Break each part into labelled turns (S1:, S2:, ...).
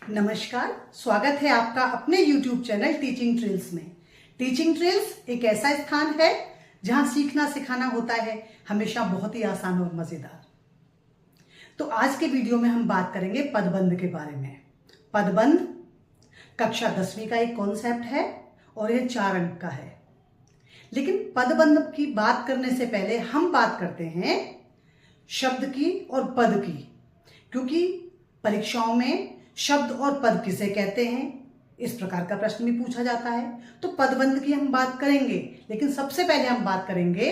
S1: नमस्कार, स्वागत है आपका अपने YouTube चैनल टीचिंग ट्रिल्स में। टीचिंग ट्रिल्स एक ऐसा स्थान है जहां सीखना सिखाना होता है हमेशा बहुत ही आसान और मजेदार। तो आज के वीडियो में हम बात करेंगे पदबंध के बारे में। पदबंध कक्षा 10वीं का एक कॉन्सेप्ट है और यह 4 अंक का है। लेकिन पदबंध की बात करने से पहले हम बात करते हैं शब्द की और पद की, क्योंकि परीक्षाओं में शब्द और पद किसे कहते हैं इस प्रकार का प्रश्न भी पूछा जाता है। तो पदबंध की हम बात करेंगे, लेकिन सबसे पहले हम बात करेंगे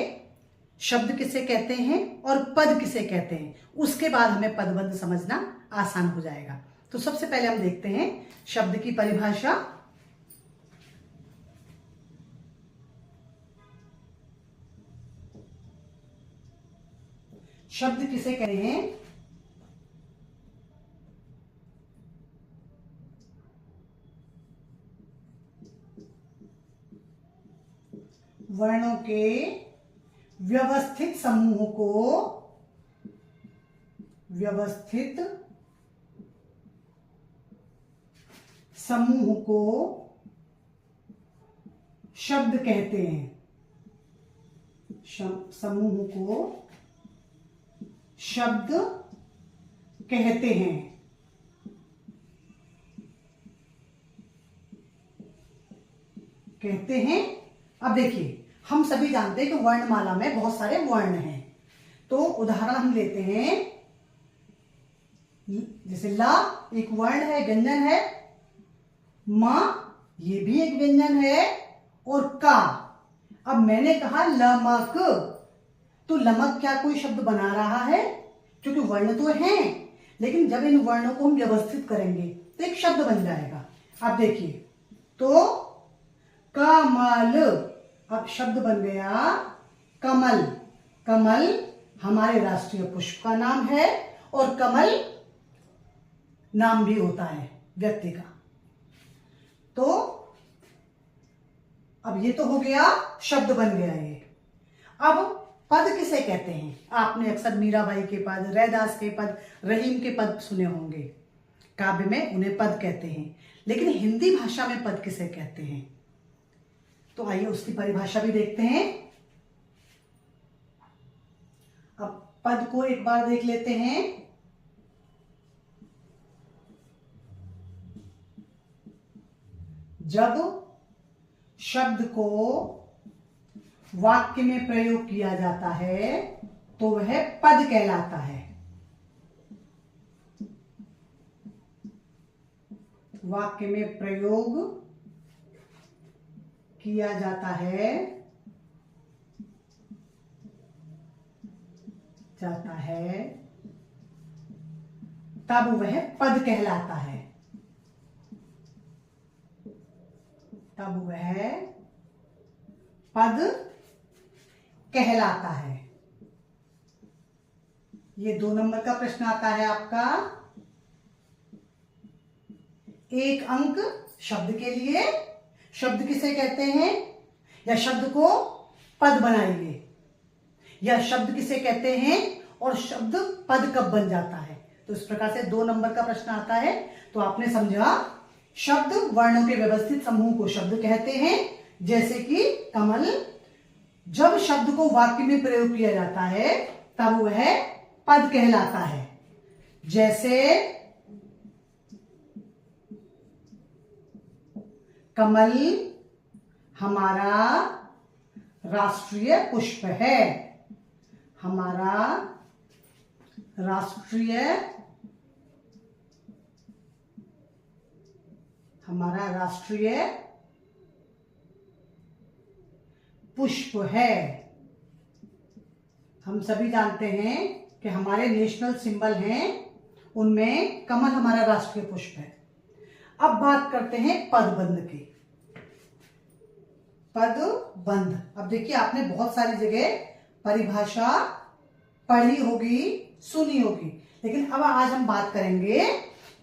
S1: शब्द किसे कहते हैं और पद किसे कहते हैं। उसके बाद हमें पदबंध समझना आसान हो जाएगा। तो सबसे पहले हम देखते हैं शब्द की परिभाषा। शब्द किसे कहते हैं? वर्णों के व्यवस्थित समूह को शब्द कहते हैं। समूह को शब्द कहते हैं। अब देखिए, हम सभी जानते हैं कि वर्णमाला में बहुत सारे वर्ण हैं। तो उदाहरण हम लेते हैं, जैसे ला एक वर्ण है, व्यंजन है। मा ये भी एक व्यंजन है। और का, अब मैंने कहा लमक, तो लमक क्या कोई शब्द बना रहा है? क्योंकि वर्ण तो हैं, लेकिन जब इन वर्णों को हम व्यवस्थित करेंगे तो एक शब्द बन जाएगा। अब देखिए, तो कमल, अब शब्द बन गया कमल। कमल हमारे राष्ट्रीय पुष्प का नाम है और कमल नाम भी होता है व्यक्ति का। तो अब ये तो हो गया, शब्द बन गया ये। अब पद किसे कहते हैं? आपने अक्सर मीराबाई के पद, रैदास के पद, रहीम के पद सुने होंगे। काव्य में उन्हें पद कहते हैं, लेकिन हिंदी भाषा में पद किसे कहते हैं? तो आइए उसकी परिभाषा भी देखते हैं। अब पद को एक बार देख लेते हैं। जब शब्द को वाक्य में प्रयोग किया जाता है तो वह पद कहलाता है। वाक्य में प्रयोग किया जाता है तब वह पद कहलाता है। तब वह पद कहलाता है। ये 2 नंबर का प्रश्न आता है आपका। 1 अंक शब्द के लिए। शब्द किसे कहते हैं? या शब्द को पद बनाइए। या शब्द किसे कहते हैं और शब्द पद कब बन जाता है? तो इस प्रकार से 2 नंबर का प्रश्न आता है। तो आपने समझा, शब्द वर्णों के व्यवस्थित समूह को शब्द कहते हैं, जैसे कि कमल। जब शब्द को वाक्य में प्रयोग किया जाता है तब वह पद कहलाता है। जैसे कमल हमारा राष्ट्रीय पुष्प है। हमारा राष्ट्रीय पुष्प है। हम सभी जानते हैं कि हमारे नेशनल सिंबल हैं, उनमें कमल हमारा राष्ट्रीय पुष्प है। अब बात करते हैं पदबंध की। पदबंध, अब देखिए, आपने बहुत सारी जगह परिभाषा पढ़ी होगी, सुनी होगी, लेकिन अब आज हम बात करेंगे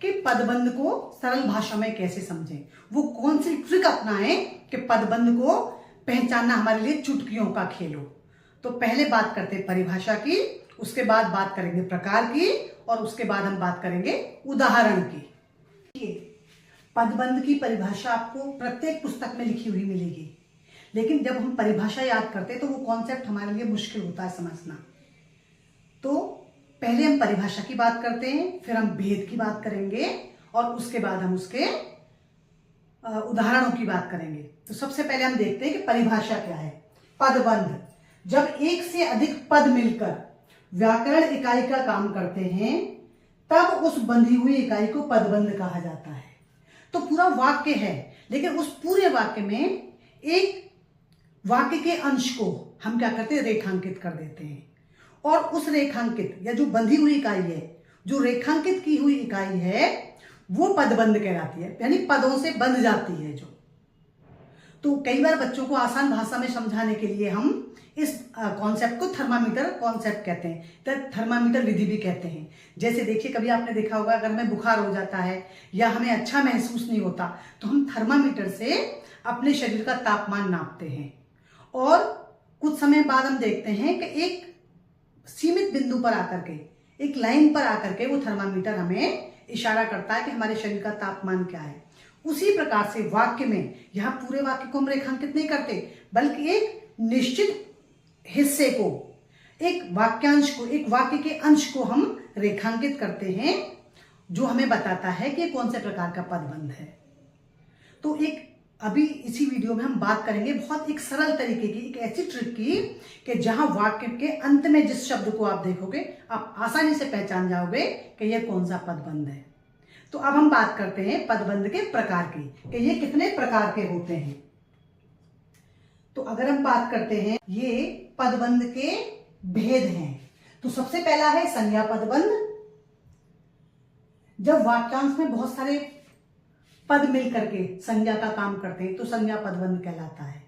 S1: कि पदबंध को सरल भाषा में कैसे समझें। वो कौन सी ट्रिक अपनाएं कि पदबंध को पहचानना हमारे लिए चुटकियों का खेल हो। तो पहले बात करते हैं परिभाषा की, उसके बाद बात करेंगे प्रकार की और उसके बाद हम बात करेंगे उदाहरण की। पदबंध की परिभाषा आपको प्रत्येक पुस्तक में लिखी हुई मिलेगी, लेकिन जब हम परिभाषा याद करते हैं तो वो कॉन्सेप्ट हमारे लिए मुश्किल होता है समझना। तो पहले हम परिभाषा की बात करते हैं, फिर हम भेद की बात करेंगे और उसके बाद हम उसके उदाहरणों की बात करेंगे। तो सबसे पहले हम देखते हैं कि परिभाषा क्या है। पदबंध, जब एक से अधिक पद मिलकर व्याकरण इकाई का काम करते हैं तब उस बंधी हुई इकाई को पदबंध कहा जाता है। तो पूरा वाक्य है, लेकिन उस पूरे वाक्य में एक वाक्य के अंश को हम क्या करते हैं, रेखांकित कर देते हैं, और उस रेखांकित या जो बंधी हुई इकाई है, जो रेखांकित की हुई इकाई है, वो पदबंध कहलाती है, यानी पदों से बंध जाती है जो। तो कई बार बच्चों को आसान भाषा में समझाने के लिए हम इस कॉन्सेप्ट को थर्मामीटर कॉन्सेप्ट कहते हैं, थर्मामीटर विधि भी कहते हैं। जैसे देखिए, कभी आपने देखा होगा, अगर हमें बुखार हो जाता है या हमें अच्छा महसूस नहीं होता तो हम थर्मामीटर से अपने शरीर का तापमान नापते हैं, और कुछ समय बाद हम देखते हैं कि एक सीमित बिंदु पर आकर के, एक लाइन पर आकर के वो थर्मामीटर हमें इशारा करता है कि हमारे शरीर का तापमान क्या है। उसी प्रकार से वाक्य में, यहाँ पूरे वाक्य को हम रेखांकित नहीं करते, बल्कि एक निश्चित हिस्से को, एक वाक्यांश को, एक वाक्य के अंश को हम रेखांकित करते हैं, जो हमें बताता है कि कौन से प्रकार का पदबंध है। तो एक अभी इसी वीडियो में हम बात करेंगे बहुत एक सरल तरीके की, एक ऐसी ट्रिक की कि जहां वाक्य के अंत में जिस शब्द को आप देखोगे आप आसानी से पहचान जाओगे कि यह कौन सा पदबंध है। तो अब हम बात करते हैं पदबंध के प्रकार की, कि ये कितने प्रकार के होते हैं। तो अगर हम बात करते हैं, ये पदबंध के भेद हैं। तो सबसे पहला है संज्ञा पदबंध। जब वाक्यांश में बहुत सारे पद मिलकर के संज्ञा का काम करते हैं तो संज्ञा पदबंध कहलाता है।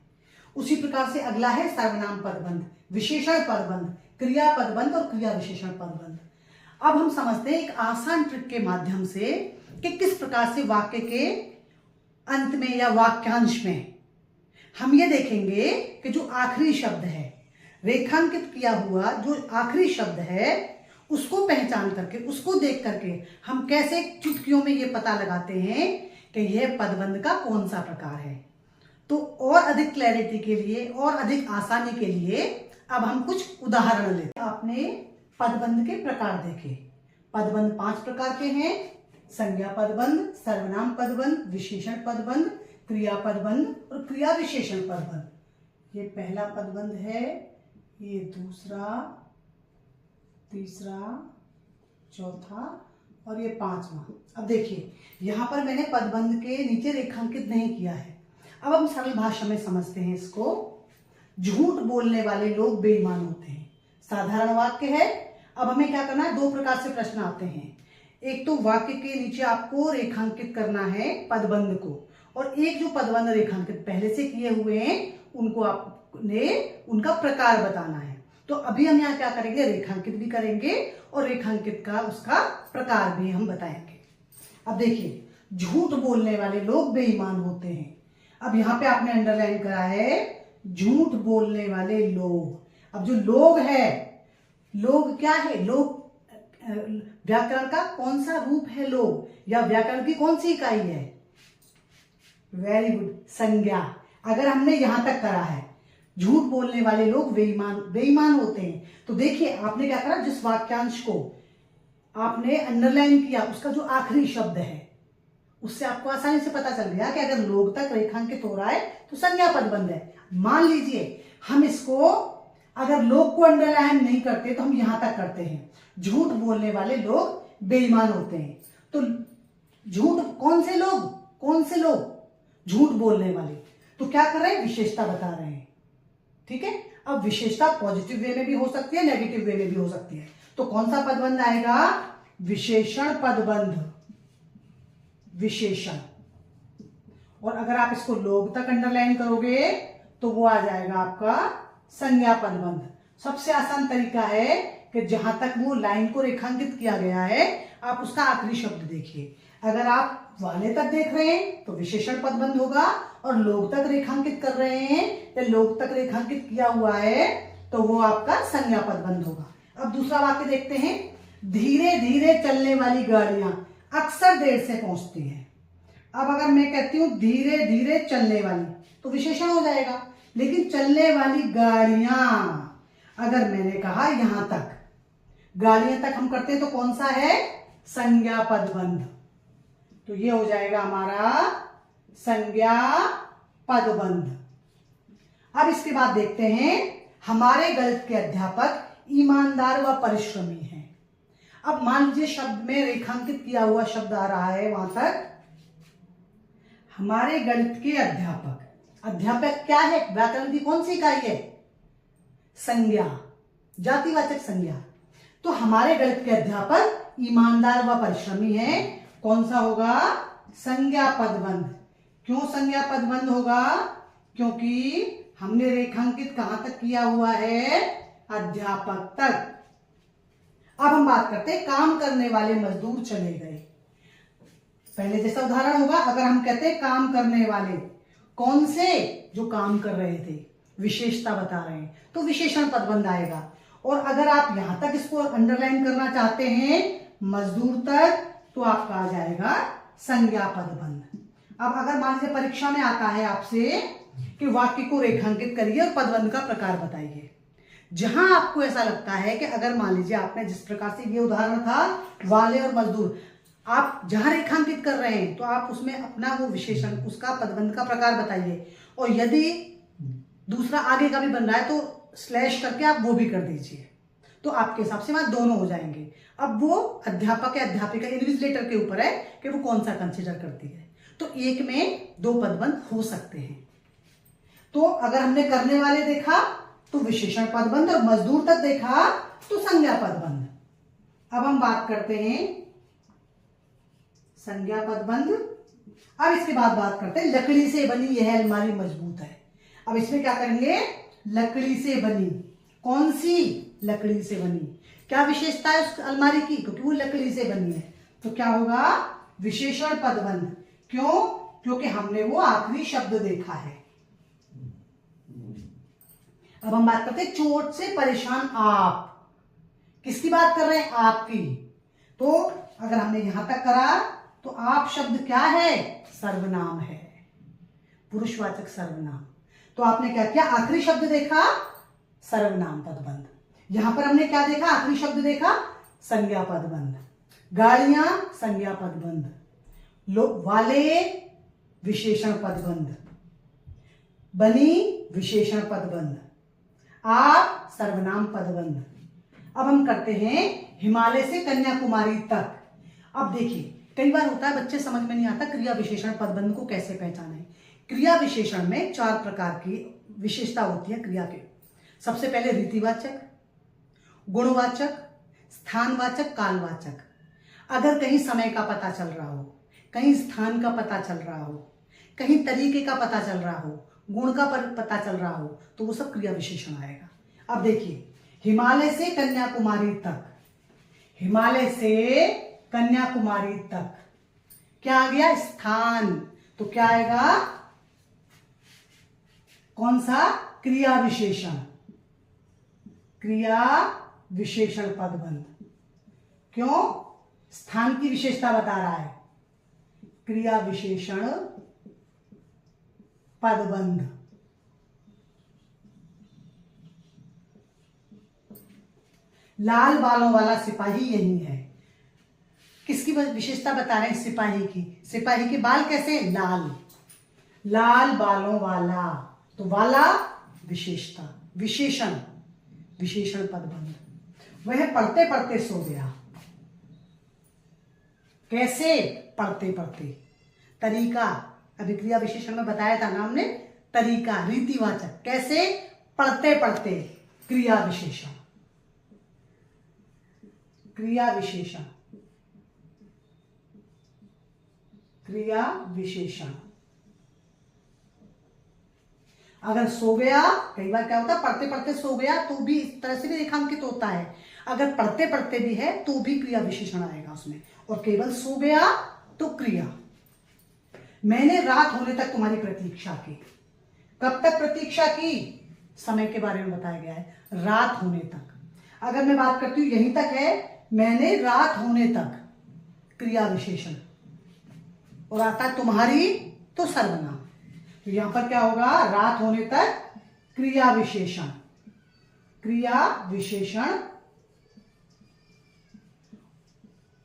S1: उसी प्रकार से अगला है सर्वनाम पदबंध, विशेषण पदबंध, क्रिया पदबंध और क्रिया विशेषण पदबंध। अब हम समझते हैं एक आसान ट्रिक के माध्यम से कि किस प्रकार से वाक्य के अंत में या वाक्यांश में हम ये देखेंगे कि जो आखिरी शब्द है, रेखांकित किया हुआ जो आखिरी शब्द है, उसको पहचान करके, उसको देख करके हम कैसे चुटकियों में ये पता लगाते हैं कि यह पदबंध का कौन सा प्रकार है। तो और अधिक क्लैरिटी के लिए और अधिक आसानी के लिए अब हम कुछ उदाहरण लेते हैं। आपने पदबंध के प्रकार देखे। पदबंध 5 प्रकार के हैं: संज्ञा पदबंध, सर्वनाम पदबंध, विशेषण पदबंध, क्रिया पदबंध और क्रिया विशेषण पदबंध। ये पहला पदबंध है, ये दूसरा, तीसरा, चौथा और ये 5वां। अब देखिए, यहां पर मैंने पदबंध के नीचे रेखांकित नहीं किया है। अब हम सरल भाषा में समझते हैं इसको। झूठ बोलने वाले लोग बेईमान होते हैं, साधारण वाक्य है। अब हमें क्या करना है, 2 प्रकार से प्रश्न आते हैं। एक तो वाक्य के नीचे आपको रेखांकित करना है पदबंध को, और एक जो पदबंध रेखांकित पहले से किए हुए हैं उनको आपने उनका प्रकार बताना है। तो अभी हम यहाँ क्या करेंगे, रेखांकित भी करेंगे और रेखांकित का उसका प्रकार भी हम बताएंगे। अब देखिए, झूठ बोलने वाले लोग बेईमान होते हैं। अब यहाँ पे आपने अंडरलाइन करा है झूठ बोलने वाले लोग। अब जो लोग है, लोग क्या है, लोग व्याकरण का कौन सा रूप है लोग, या व्याकरण की कौन सी इकाई है? वेरी गुड, संज्ञा। अगर हमने यहां तक करा है झूठ बोलने वाले लोग बेईमान होते हैं, तो देखिए आपने क्या करा, जिस वाक्यांश को आपने अंडरलाइन किया उसका जो आखिरी शब्द है उससे आपको आसानी से पता चल गया कि अगर लोग तक रेखांकित हो रहा है तो संज्ञा पदबंध है। मान लीजिए हम इसको अगर लोग को अंडरलाइन नहीं करते तो हम यहां तक करते हैं, झूठ बोलने वाले लोग बेईमान होते हैं। तो झूठ कौन से लोग झूठ बोलने वाले, तो क्या कर रहे हैं, विशेषता बता रहे हैं। ठीक है, अब विशेषता पॉजिटिव वे में भी हो सकती है, नेगेटिव वे में भी हो सकती है। तो कौन सा पदबंध आएगा, विशेषण पदबंध, विशेषण। और अगर आप इसको लोग तक अंडरलाइन करोगे तो वो आ जाएगा आपका संज्ञा पदबंध। सबसे आसान तरीका है कि जहां तक वो लाइन को रेखांकित किया गया है आप उसका आखिरी शब्द देखिए। अगर आप वाले तक देख रहे हैं तो विशेषण पदबंध होगा, और लोग तक रेखांकित कर रहे हैं या लोग तक रेखांकित किया हुआ है तो वो आपका संज्ञा पदबंध होगा। अब दूसरा वाक्य देखते हैं। धीरे धीरे चलने वाली गाड़ियां अक्सर देर से पहुंचती हैं। अब अगर मैं कहती हूं धीरे धीरे चलने वाली तो विशेषण हो जाएगा, लेकिन चलने वाली गाड़ियां, अगर मैंने कहा यहां तक, गाड़ियां तक हम करते हैं तो कौन सा है, संज्ञा पदबंध। तो ये हो जाएगा हमारा संज्ञा पदबंध। अब इसके बाद देखते हैं, हमारे गणित के अध्यापक ईमानदार व परिश्रमी हैं। अब मान लीजिए शब्द में रेखांकित किया हुआ शब्द आ रहा है वहां तक, हमारे गणित के अध्यापक, अध्यापक क्या है, व्याकरण की कौन सी इकाई है, संज्ञा, जातिवाचक संज्ञा। तो हमारे गणित के अध्यापक ईमानदार व परिश्रमी हैं, कौन सा होगा, संज्ञा पदबंध। क्यों संज्ञा पदबंध होगा, क्योंकि हमने रेखांकित कहां तक किया हुआ है, अध्यापक तक। अब हम बात करते हैं, काम करने वाले मजदूर चले गए। पहले जैसा उदाहरण होगा, अगर हम कहते हैं काम करने वाले, कौन से, जो काम कर रहे थे, विशेषता बता रहे हैं, तो विशेषण पदबंध आएगा। और अगर आप यहां तक इसको अंडरलाइन करना चाहते हैं, मजदूर तक, तो आपका आ जाएगा संज्ञा पदबंध। अब अगर मान लीजिए परीक्षा में आता है आपसे कि वाक्य को रेखांकित करिए और पदबंध का प्रकार बताइए, जहां आपको ऐसा लगता है कि अगर मान लीजिए आपने जिस प्रकार से ये उदाहरण था वाले और मजदूर, आप जहां रेखांकित कर रहे हैं तो आप उसमें अपना वो विशेषण, उसका पदबंध का प्रकार बताइए। और यदि दूसरा आगे का भी बन रहा है तो स्लैश करके आप वो भी कर दीजिए, तो आपके हिसाब से वहां दोनों हो जाएंगे। अब वो अध्यापक या अध्यापिका इन्विजिलेटर के ऊपर है कि वो कौन सा कंसीडर करती है। तो एक में दो पदबंध हो सकते हैं। तो अगर हमने करने वाले देखा तो विशेषण पदबंध, और मजदूर तक देखा तो संज्ञा पदबंध। अब हम बात करते हैं संज्ञा पदबंध। अब इसके बाद बात करते हैं, लकड़ी से बनी यह अलमारी मजबूत है। अब इसमें क्या करेंगे, लकड़ी से बनी, कौन सी, लकड़ी से बनी। क्या विशेषता है उस अलमारी की, क्योंकि वो लकड़ी से बनी है, तो क्या होगा, विशेषण पदबंध। क्यों, क्योंकि हमने वो आखिरी शब्द देखा है। अब हम बात करते हैं, चोट से परेशान आप, किसकी बात कर रहे हैं, आपकी। तो अगर हमने यहां तक करा तो आप शब्द क्या है, सर्वनाम है, पुरुषवाचक सर्वनाम। तो आपने क्या किया, आखिरी शब्द देखा, सर्वनाम पदबंध। यहां पर हमने क्या देखा, आखिरी शब्द देखा, संज्ञा पदबंध। गाड़ियां संज्ञा पदबंध, वाले विशेषण पदबंध, बनी विशेषण पदबंध, आप सर्वनाम पदबंध। अब हम करते हैं हिमालय से कन्याकुमारी तक। अब देखिए, कई बार होता है बच्चे समझ में नहीं आता क्रिया विशेषण पदबंध को कैसे पहचानें। क्रिया विशेषण में 4 प्रकार की विशेषता होती है क्रिया के। सबसे पहले रीतिवाचक, गुणवाचक, स्थानवाचक, कालवाचक। अगर कहीं समय का पता चल रहा हो, कहीं स्थान का पता चल रहा हो, कहीं तरीके का पता चल रहा हो, गुण का पता चल रहा हो, तो वो सब क्रिया विशेषण आएगा। अब देखिए, हिमालय से कन्याकुमारी तक, हिमालय से कन्याकुमारी तक क्या आ गया, स्थान। तो क्या आएगा, कौन सा, क्रिया विशेषण, क्रिया विशेषण पदबंध। क्यों, स्थान की विशेषता बता रहा है, क्रिया विशेषण पदबंध। लाल बालों वाला सिपाही यही है, किसकी विशेषता बता रहे हैं, सिपाही की। सिपाही के बाल कैसे, लाल, लाल बालों वाला, तो वाला विशेषता, विशेषण, विशेषण पदबंध। वह पढ़ते पढ़ते सो गया, कैसे, पढ़ते पढ़ते। तरीका, अभी क्रिया विशेषण में बताया था ना हमने, तरीका, रीतिवाचक, कैसे, पढ़ते पढ़ते, क्रिया विशेषण, क्रिया विशेषण, क्रिया विशेषण। अगर सो गया, कई बार क्या होता है, पढ़ते पढ़ते सो गया तो भी इस तरह से भी रेखांकित होता है। अगर पढ़ते पढ़ते भी है तो भी क्रिया विशेषण आएगा उसमें, और केवल सो गया तो क्रिया। मैंने रात होने तक तुम्हारी प्रतीक्षा की, कब तक प्रतीक्षा की, समय के बारे में बताया गया है, रात होने तक। अगर मैं बात करती हूं यहीं तक है, मैंने रात होने तक, क्रिया विशेषण। और आता है तुम्हारी तो सर्वनाम। तो यहां पर क्या होगा, रात होने तक क्रिया विशेषण, क्रिया विशेषण,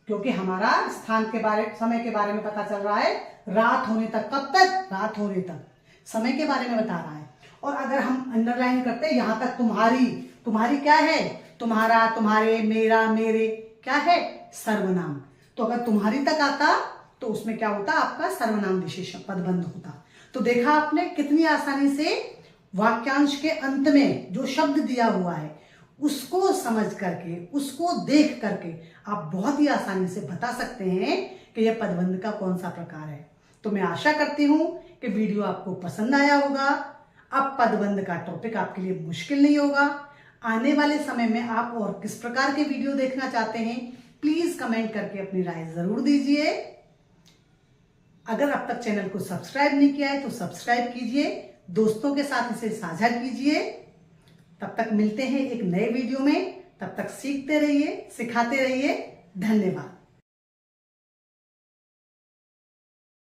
S1: क्योंकि हमारा स्थान के बारे, समय के बारे में पता चल रहा है। रात होने तक, कब तक, रात होने तक, समय के बारे में बता रहा है। और अगर हम अंडरलाइन करते हैं यहां तक तुम्हारी, तुम्हारी क्या है, तुम्हारा, तुम्हारे, मेरा, मेरे, क्या है, सर्वनाम। तो अगर तुम्हारी तक आता तो उसमें क्या होता, आपका सर्वनाम विशेषण पदबंध होता। तो देखा आपने कितनी आसानी से वाक्यांश के अंत में जो शब्द दिया हुआ है उसको समझ करके, उसको देख करके आप बहुत ही आसानी से बता सकते हैं कि यह पदबंध का कौन सा प्रकार है। तो मैं आशा करती हूं कि वीडियो आपको पसंद आया होगा। अब पदबंध का टॉपिक आपके लिए मुश्किल नहीं होगा। आने वाले समय में आप और किस प्रकार के वीडियो देखना चाहते हैं, प्लीज कमेंट करके अपनी राय जरूर दीजिए। अगर अब तक चैनल को सब्सक्राइब नहीं किया है तो सब्सक्राइब कीजिए, दोस्तों के साथ इसे साझा कीजिए। तब तक मिलते हैं एक नए वीडियो में, तब तक सीखते रहिए, सिखाते रहिए। धन्यवाद।